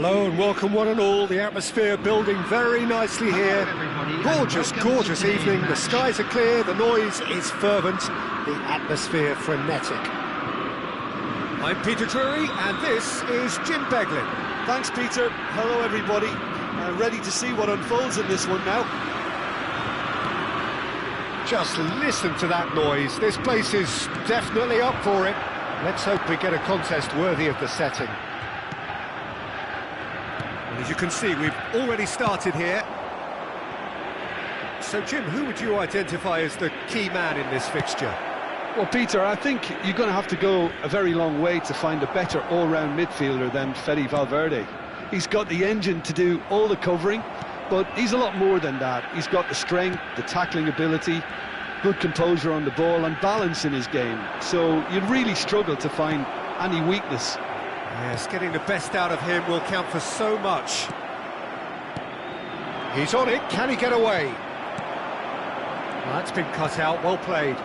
Hello and welcome one and all. The atmosphere building very nicely here. Gorgeous, gorgeous evening. The skies are clear, the noise is fervent, the atmosphere frenetic. I'm Peter Drury and this is Jim Beglin. Thanks, Peter. Hello, everybody. Ready to see what unfolds in this one now. Just listen to that noise. This place is definitely up for it. Let's hope we get a contest worthy of the setting. Well, as you can see, we've already started here. So, Jim, who would you identify as the key man in this fixture? Well, Peter, I think you're going to have to go a very long way to find a better all-round midfielder than Fede Valverde. He's got the engine to do all the covering, but he's a lot more than that. He's got the strength, the tackling ability, good composure on the ball and balance in his game. So you'd really struggle to find any weakness. Yes, getting the best out of him will count for so much. He's on it, can he get away? Well, that's been cut out, well played.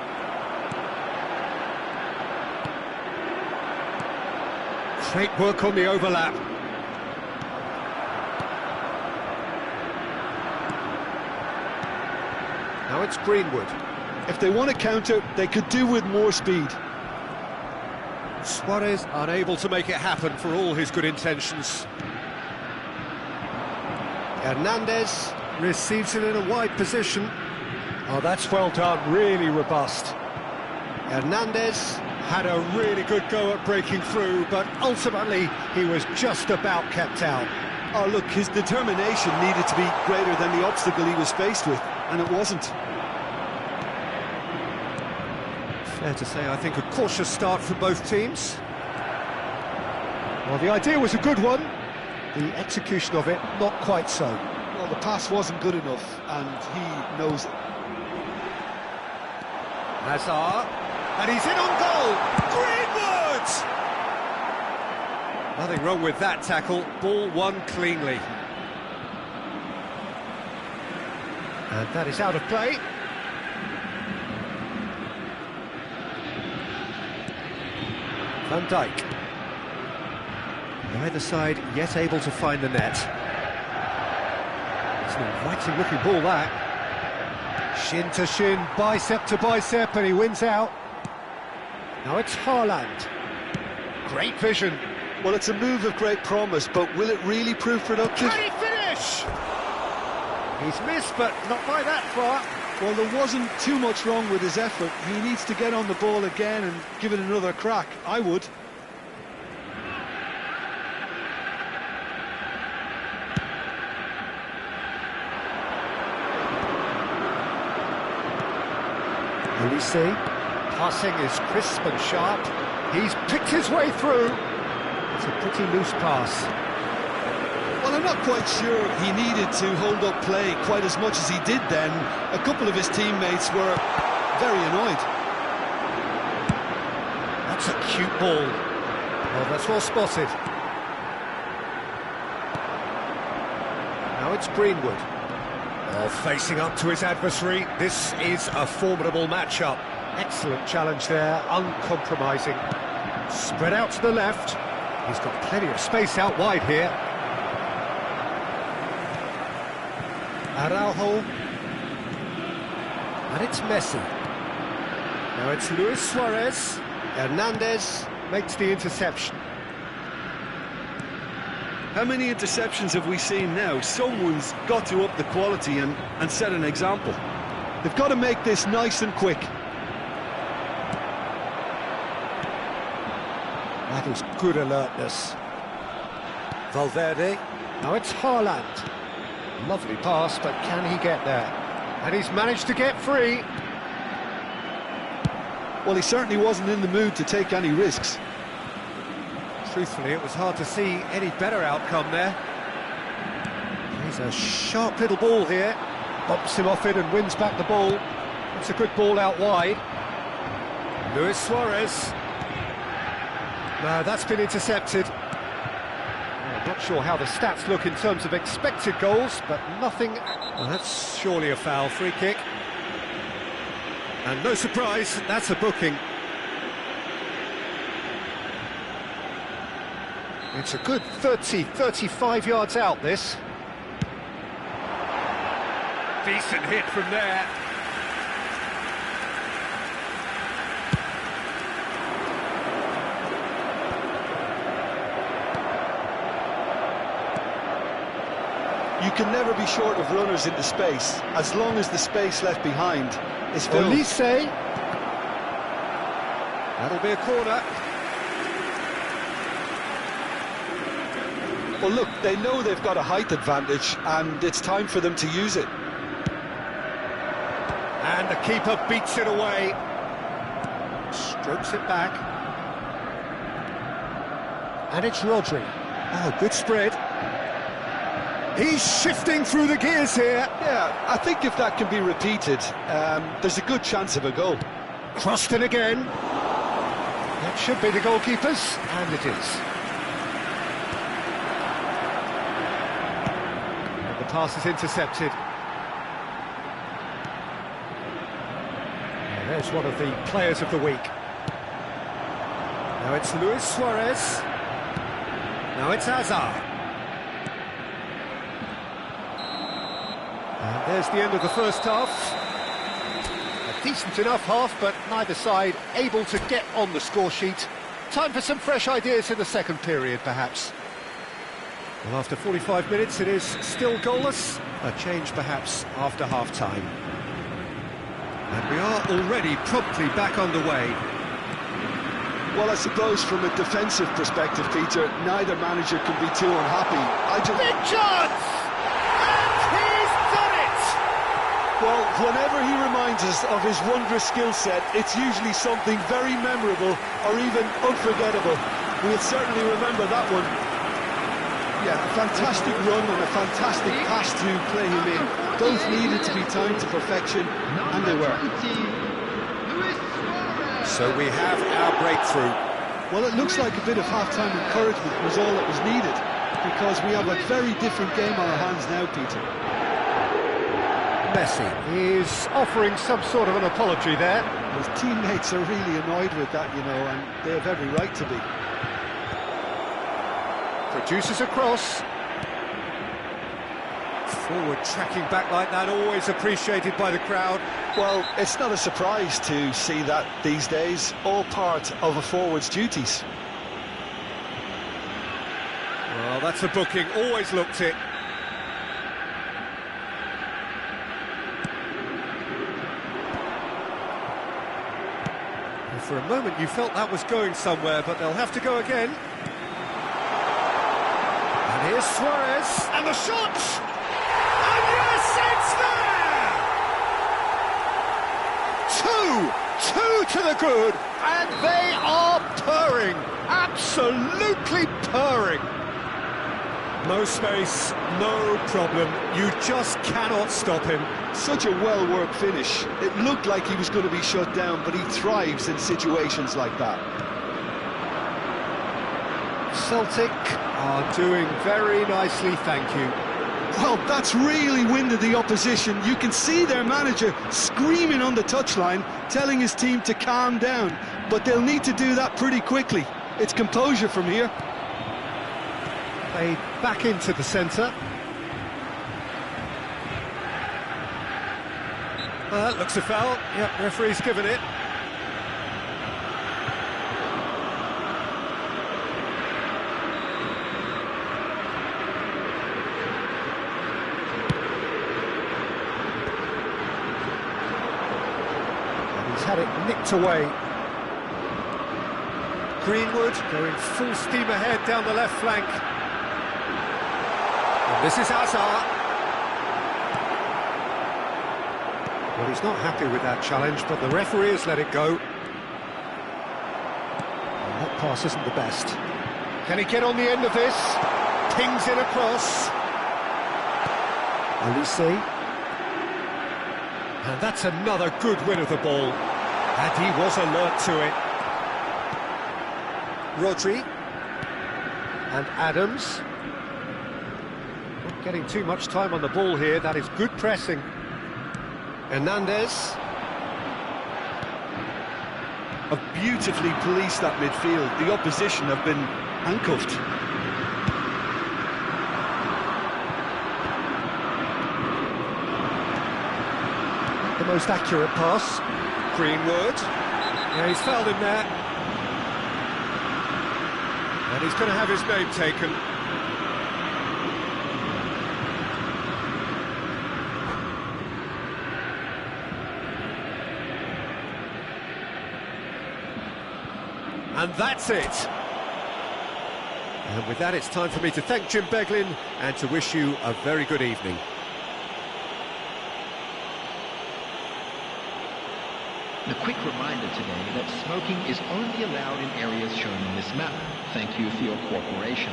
Great work on the overlap. Now it's Greenwood. If they want to counter, they could do with more speed. Suarez unable to make it happen for all his good intentions. Hernandez receives it in a wide position. Oh, that's well done, really robust. Hernandez had a really good go at breaking through, but ultimately he was just about kept out. Oh, look, his determination needed to be greater than the obstacle he was faced with, and it wasn't. Fair to say, I think a cautious start for both teams. Well, the idea was a good one. The execution of it, not quite so. Well, the pass wasn't good enough, and he knows it. Hazard, and he's in on goal! Greenwood! Nothing wrong with that tackle, ball won cleanly. And that is out of play. Van Dijk. Neither side yet able to find the net. It's an inviting looking ball, that. Shin to shin, bicep to bicep, and he wins out. Now it's Haaland. Great vision. Well, it's a move of great promise, but will it really prove productive? Can he finish? He's missed, but not by that far. Well, there wasn't too much wrong with his effort. He needs to get on the ball again and give it another crack. I would. Olise, passing is crisp and sharp. He's picked his way through. It's a pretty loose pass. Well, I'm not quite sure he needed to hold up play quite as much as he did then. A couple of his teammates were very annoyed. That's a cute ball. Well, that's well spotted. Now it's Greenwood. Oh, facing up to his adversary. This is a formidable matchup. Excellent challenge there, uncompromising. Spread out to the left. He's got plenty of space out wide here. Araujo. And it's Messi. Now it's Luis Suarez. Hernandez makes the interception. How many interceptions have we seen now? Someone's got to up the quality and set an example. They've got to make this nice and quick. That is good alertness. Valverde. Now it's Haaland. Lovely pass, but can he get there? And he's managed to get free. Well, he certainly wasn't in the mood to take any risks. Truthfully, it was hard to see any better outcome there. He's a sharp little ball here. Bumps him off it and wins back the ball. It's a good ball out wide. Luis Suarez. No, that's been intercepted. I'm not sure how the stats look in terms of expected goals, but nothing... Well, that's surely a foul, free kick. And no surprise, that's a booking. It's a good 35 yards out, this. Decent hit from there. You can never be short of runners into space, as long as the space left behind is filled. Elise. That'll be a corner. Well, look, they know they've got a height advantage, and it's time for them to use it. And the keeper beats it away. Strokes it back. And it's Rodri. Oh, good spread. He's shifting through the gears here. Yeah, I think if that can be repeated, there's a good chance of a goal. Crossed in again. That should be the goalkeeper's, and it is. And the pass is intercepted. And there's one of the players of the week. Now it's Luis Suarez. Now it's Hazard. And there's the end of the first half. A decent enough half, but neither side able to get on the score sheet. Time for some fresh ideas in the second period, perhaps. Well, after 45 minutes, it is still goalless. A change, perhaps, after half-time. And we are already promptly back underway. Well, I suppose from a defensive perspective, Peter, neither manager can be too unhappy. Big chance! Well, whenever he reminds us of his wondrous skill set, it's usually something very memorable or even unforgettable. We'll certainly remember that one. Yeah, a fantastic run and a fantastic pass to play him in. Both needed to be timed to perfection, and they were. So we have our breakthrough. Well, it looks like a bit of half-time encouragement was all that was needed, because we have a very different game on our hands now, Peter. Messi is offering some sort of an apology there. His teammates are really annoyed with that, you know, and they have every right to be. Produces a cross. Forward tracking back like that, always appreciated by the crowd. Well, it's not a surprise to see that these days, all part of a forward's duties. Well, that's a booking, always looked it. For a moment you felt that was going somewhere, but they'll have to go again. And here's Suarez, and the shot! And yes, it's there! Two to the good, and they are purring, absolutely purring. No space, no problem, you just cannot stop him. Such a well-worked finish. It looked like he was going to be shut down, but he thrives in situations like that. Celtic are doing very nicely, thank you. Well, that's really winded the opposition. You can see their manager screaming on the touchline, telling his team to calm down, but they'll need to do that pretty quickly. It's composure from here. Played back into the centre. Well, that looks a foul. Yep, referee's given it. And he's had it nicked away. Greenwood going full steam ahead down the left flank. And this is Hazard. Well, he's not happy with that challenge, but the referee has let it go. And that pass isn't the best. Can he get on the end of this? Pings in across. Elise. And that's another good win of the ball. And he was alert to it. Rodri. And Adams. Not getting too much time on the ball here. That is good pressing. Hernandez. Have beautifully policed that midfield. The opposition have been handcuffed. Most accurate pass. Greenwood. Yeah, he's fouled him there. And he's going to have his name taken. And that's it. And with that, it's time for me to thank Jim Beglin and to wish you a very good evening. A quick reminder today that smoking is only allowed in areas shown on this map. Thank you for your cooperation.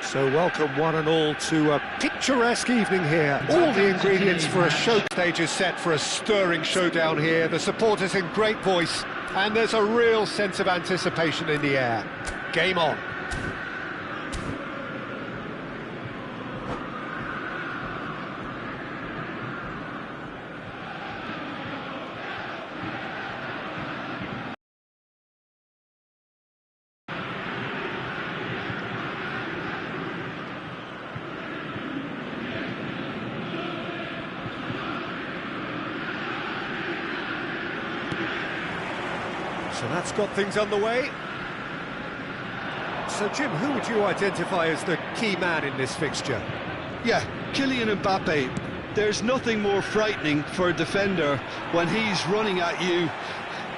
So welcome one and all to a picturesque evening here. All the ingredients for a show stage is set for a stirring showdown here. The supporters in great voice, and there's a real sense of anticipation in the air. Game on. So that's got things underway. So, Jim, who would you identify as the key man in this fixture? Yeah, Kylian Mbappe. There's nothing more frightening for a defender when he's running at you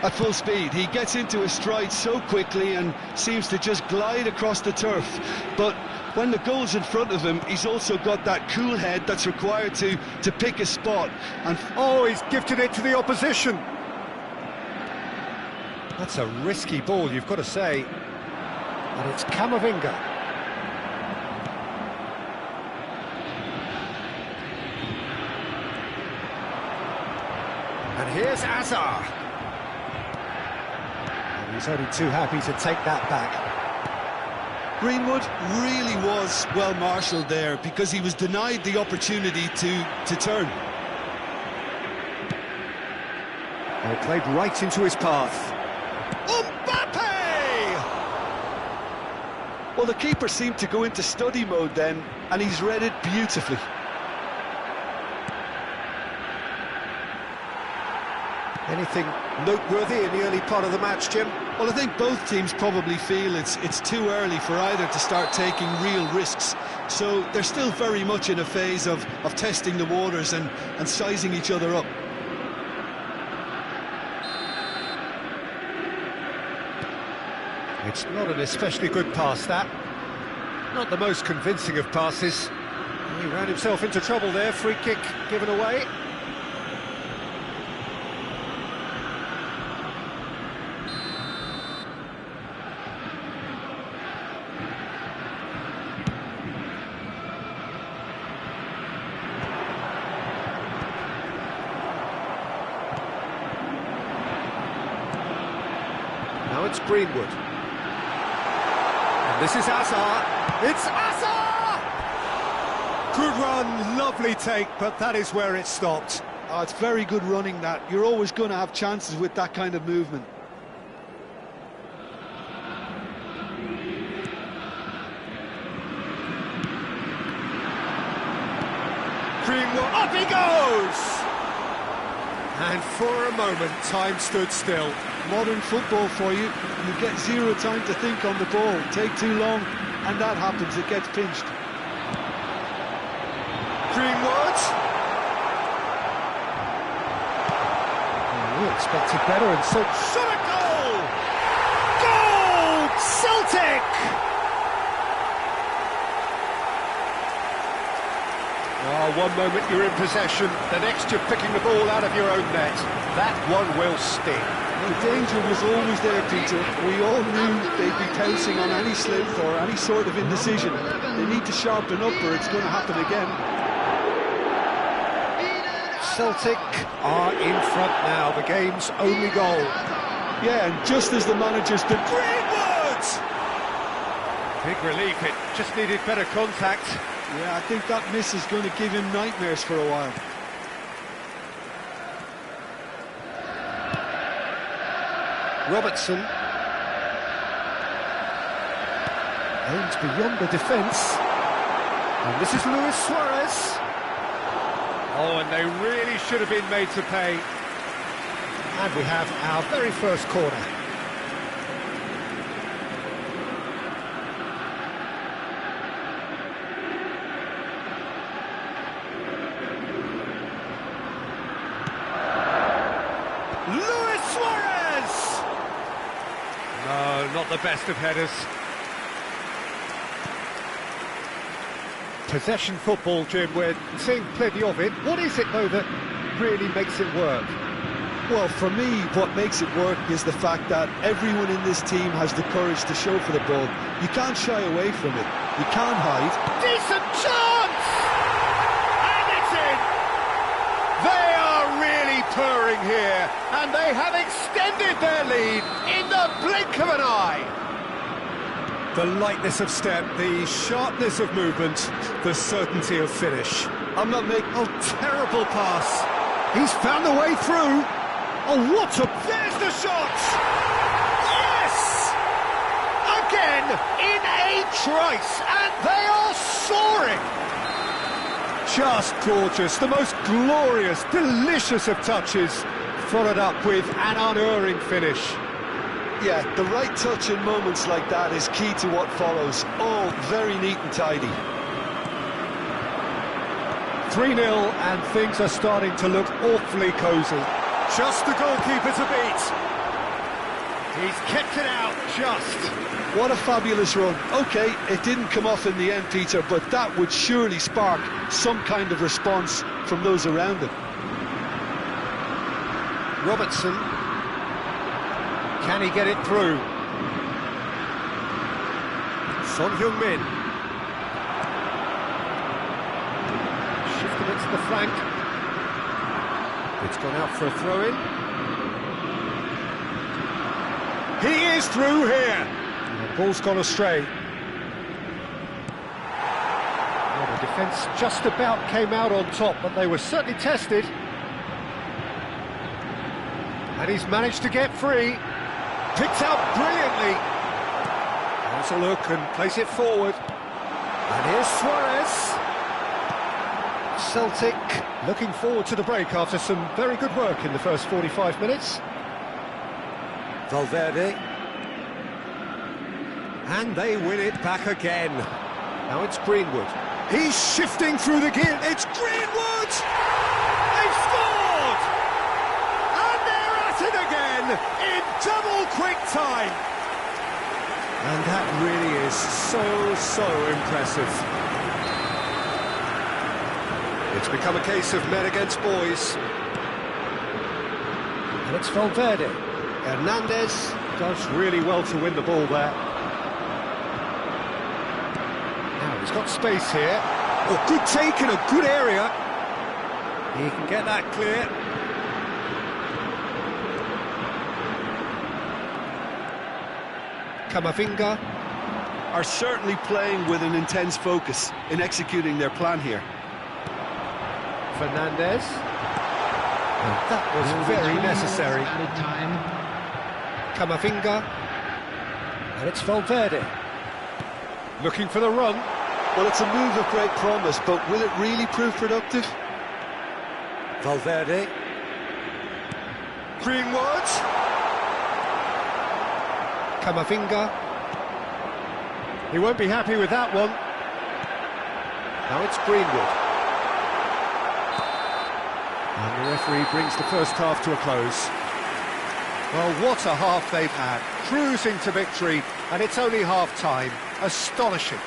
at full speed. He gets into his stride so quickly and seems to just glide across the turf. But when the goal's in front of him, he's also got that cool head that's required to pick a spot. And oh, he's gifted it to the opposition. That's a risky ball, you've got to say. And it's Camavinga. And here's Azar. And he's only too happy to take that back. Greenwood really was well marshalled there because he was denied the opportunity to turn. Well, played right into his path. Mbappe! Well, the keeper seemed to go into study mode then, and he's read it beautifully. Anything noteworthy in the early part of the match, Jim? Well, I think both teams probably feel it's too early for either to start taking real risks. So they're still very much in a phase of testing the waters and sizing each other up. It's not an especially good pass, that. Not the most convincing of passes. He ran himself into trouble there, free kick given away. Now it's Greenwood. And this is Hazard. It's Hazard! Good run, lovely take, but that is where it stopped. Oh, it's very good running, that. You're always going to have chances with that kind of movement. Greenwood, up he goes! And for a moment, time stood still. Modern football for you. You get zero time to think on the ball. Take too long, and that happens. It gets pinched. Greenwood! We expected better, and so shot a goal! Goal! Celtic! Oh, one moment you're in possession, the next you're picking the ball out of your own net. That one will sting. The danger was always there, Peter. We all knew they'd be pouncing on any slip or any sort of indecision. They need to sharpen up or it's going to happen again. Celtic are in front now, the game's only goal. Yeah, and just as the manager's been... Greenwood! Big relief, it just needed better contact. Yeah, I think that miss is going to give him nightmares for a while. Robertson. Aims beyond the defence. And this is Luis Suarez. Oh, and they really should have been made to pay. And we have our very first corner. Luis Suarez! No, not the best of headers. Possession football, Jim, we're seeing plenty of it. What is it, though, that really makes it work? Well, for me, what makes it work is the fact that everyone in this team has the courage to show for the ball. You can't shy away from it. You can't hide. Decent chance! And it's in! They are really purring here, and they have extended their lead in the blink of an eye. The lightness of step, the sharpness of movement, the certainty of finish. I'm not making... Oh, terrible pass. He's found a way through. Oh, what a... There's the shot! Yes! Again, in a trice, and they are soaring. Just gorgeous, the most glorious, delicious of touches, followed up with an unerring finish. Yeah, the right touch in moments like that is key to what follows. All very neat and tidy. 3-0, and things are starting to look awfully cosy. Just the goalkeeper to beat. He's kept it out, just. What a fabulous run. OK, it didn't come off in the end, Peter, but that would surely spark some kind of response from those around him. Robertson. Can he get it through? Son Heung-min. Shifting it to the flank. It's gone out for a throw-in. He is through here. And the ball's gone astray. Defence just about came out on top, but they were certainly tested. And he's managed to get free. Picked out brilliantly. Has a look and plays it forward. And here's Suarez. Celtic looking forward to the break after some very good work in the first 45 minutes. Valverde. And they win it back again. Now it's Greenwood. He's shifting through the gear. It's Greenwood! They've scored! And they're at it again in double quick time. And that really is so impressive. It's become a case of men against boys. And it's Valverde. Hernandez does really well to win the ball there. Now he's got space here. Oh, good take in a good area. He can get that clear. Camavinga are certainly playing with an intense focus in executing their plan here. Fernandez. And that was very necessary. Added time. Camavinga. And it's Valverde. Looking for the run. Well, it's a move of great promise, but will it really prove productive? Valverde. Greenwood. Camavinga. He won't be happy with that one. Now it's Greenwood. And the referee brings the first half to a close. Well, what a half they've had. Cruising to victory, and it's only half-time. Astonishing.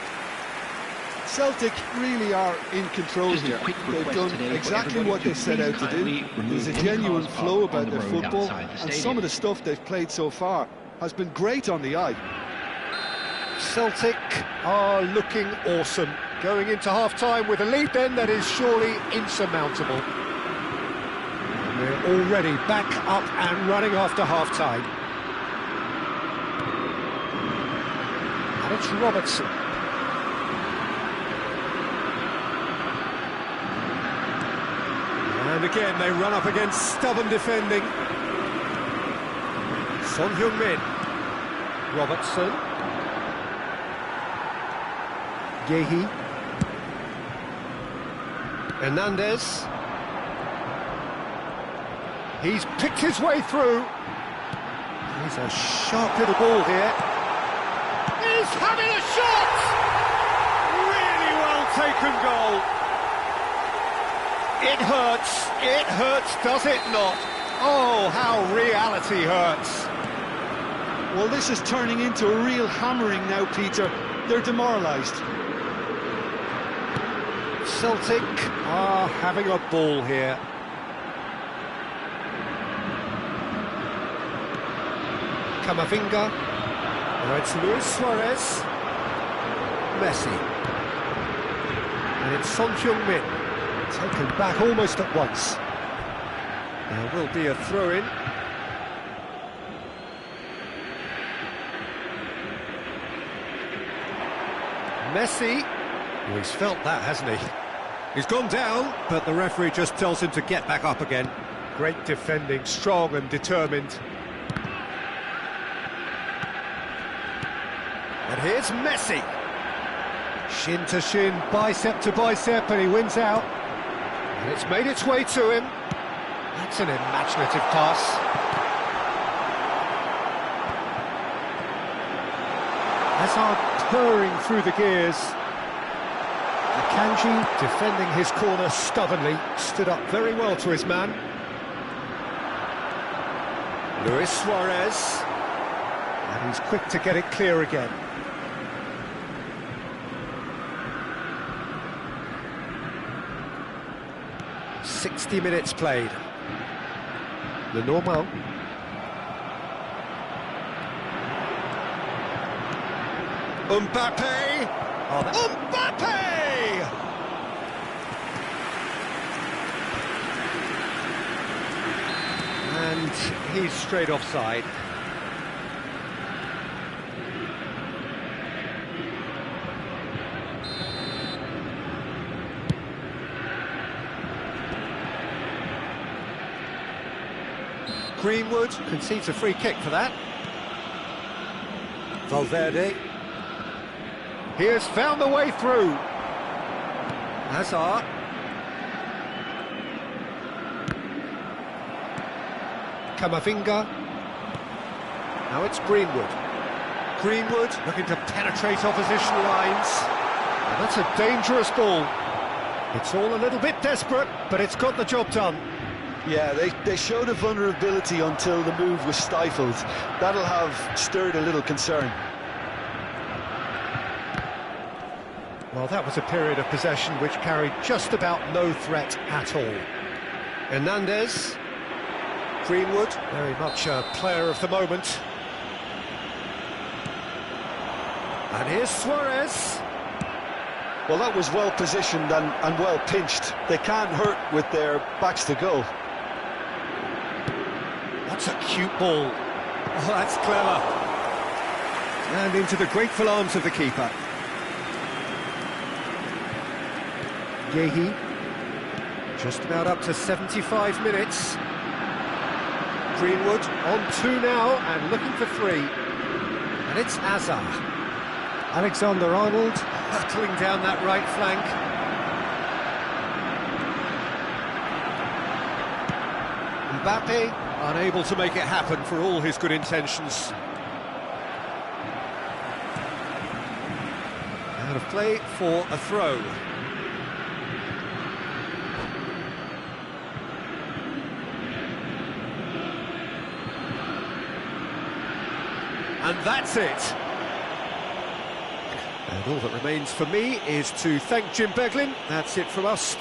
Celtic really are in control here. They've done exactly what they set out to do. There's a genuine flow about their football, and some of the stuff they've played so far has been great on the eye. Celtic are looking awesome. Going into half-time with a lead then that is surely insurmountable. And they're already back up and running after half-time. And it's Robertson. And again, they run up against stubborn defending. Son Heung-min. Robertson. Yehi. Hernandez. He's picked his way through. He's a sharp little ball here. He's having a shot! Really well taken goal. It hurts, does it not? Oh, how reality hurts. Well, this is turning into a real hammering now, Peter. They're demoralised. Celtic are having a ball here. Camavinga. Now it's Luis Suarez. Messi. And it's Son Heung-min. Taken back almost at once. There will be a throw-in. Messi. Well, he's felt that, hasn't he? He's gone down, but the referee just tells him to get back up again. Great defending, strong and determined. And here's Messi. Shin to shin, bicep to bicep, and he wins out. And it's made its way to him. That's an imaginative pass. Hazard purring through the gears. Akanji defending his corner stubbornly, stood up very well to his man. Luis Suarez. And he's quick to get it clear again. "60 minutes played. Le Normand. Mbappe! Mbappe! And he's straight offside. Greenwood concedes a free kick for that. Valverde. He has found the way through. Hazard. Camavinga. Now it's Greenwood. Greenwood looking to penetrate opposition lines. And that's a dangerous ball. It's all a little bit desperate, but it's got the job done. Yeah, they showed a vulnerability until the move was stifled. That'll have stirred a little concern. Well, that was a period of possession which carried just about no threat at all. Hernandez. Greenwood, very much a player of the moment. And here's Suarez. Well, that was well positioned and well pinched. They can't hurt with their backs to goal. That's a cute ball. Oh, that's clever. And into the grateful arms of the keeper. Yehi. Just about up to 75 minutes. Greenwood on 2 now and looking for 3. And it's Hazard. Alexander-Arnold hurtling down that right flank. Mbappe unable to make it happen for all his good intentions. Out of play for a throw. And that's it. And all that remains for me is to thank Jim Beglin. That's it from us.